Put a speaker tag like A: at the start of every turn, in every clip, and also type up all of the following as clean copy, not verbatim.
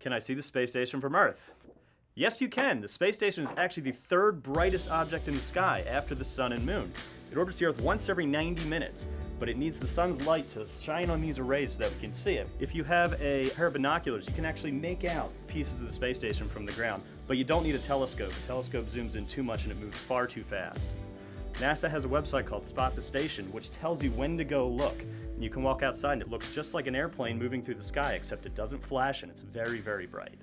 A: Can I see the space station from Earth? Yes, you can. The space station is actually the third brightest object in the sky after the sun and moon. It orbits the Earth once every 90 minutes, but it needs the sun's light to shine on these arrays so that we can see it. If you have a pair of binoculars, you can actually make out pieces of the space station from the ground, but you don't need a telescope. The telescope zooms in too much and it moves far too fast. NASA has a website called Spot the Station, which tells you when to go look. And you can walk outside and it looks just like an airplane moving through the sky, except it doesn't flash and it's very, very bright.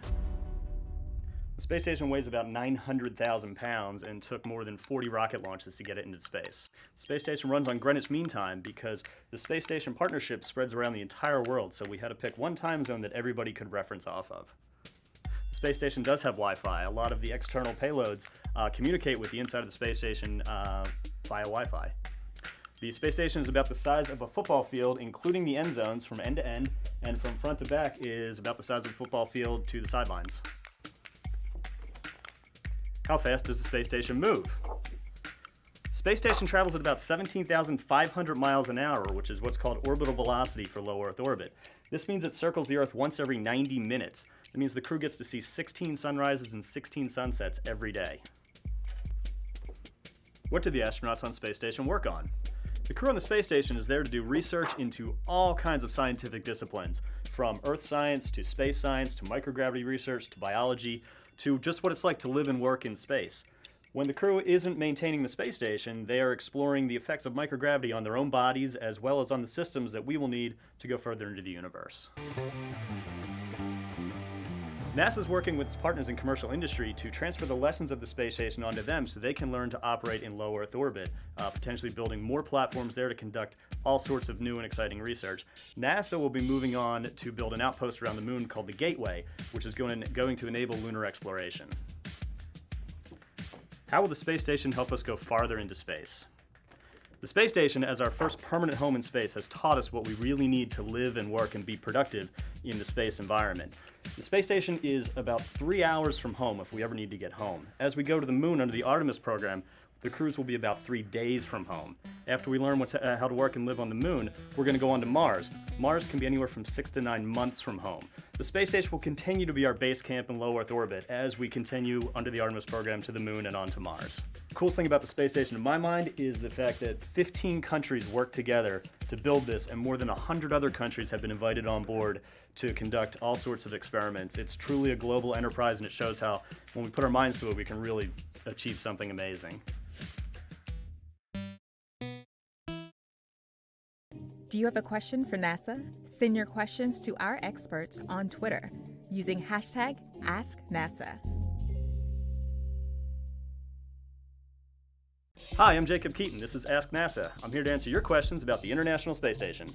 A: The space station weighs about 900,000 pounds and took more than 40 rocket launches to get it into space. The space station runs on Greenwich Mean Time because the space station partnership spreads around the entire world, so we had to pick one time zone that everybody could reference off of. The space station does have Wi-Fi. A lot of the external payloads communicate with the inside of the space station via Wi-Fi. The space station is about the size of a football field, including the end zones from end to end, and from front to back is about the size of a football field to the sidelines. How fast does the space station move? Space station travels at about 17,500 miles an hour, which is what's called orbital velocity for low Earth orbit. This means it circles the Earth once every 90 minutes. It means the crew gets to see 16 sunrises and 16 sunsets every day. What do the astronauts on space station work on? The crew on the space station is there to do research into all kinds of scientific disciplines, from Earth science to space science to microgravity research to biology to just what it's like to live and work in space. When the crew isn't maintaining the space station, they are exploring the effects of microgravity on their own bodies as well as on the systems that we will need to go further into the universe. NASA's working with its partners in commercial industry to transfer the lessons of the space station onto them so they can learn to operate in low Earth orbit, potentially building more platforms there to conduct all sorts of new and exciting research. NASA will be moving on to build an outpost around the moon called the Gateway, which is going to enable lunar exploration. How will the space station help us go farther into space? The space station, as our first permanent home in space, has taught us what we really need to live and work and be productive in the space environment. The space station is about 3 hours from home if we ever need to get home. As we go to the moon under the Artemis program, the cruise will be about 3 days from home. After we learn how to work and live on the moon, we're going to go on to Mars. Mars can be anywhere from 6 to 9 months from home. The space station will continue to be our base camp in low Earth orbit as we continue under the Artemis program to the moon and on to Mars. The coolest thing about the space station in my mind is the fact that 15 countries work together to build this, and more than 100 other countries have been invited on board to conduct all sorts of experiments. It's truly a global enterprise, and it shows how when we put our minds to it, we can really achieve something amazing.
B: Do you have a question for NASA? Send your questions to our experts on Twitter using #AskNASA.
A: Hi, I'm Jacob Keaton. This is Ask NASA. I'm here to answer your questions about the International Space Station.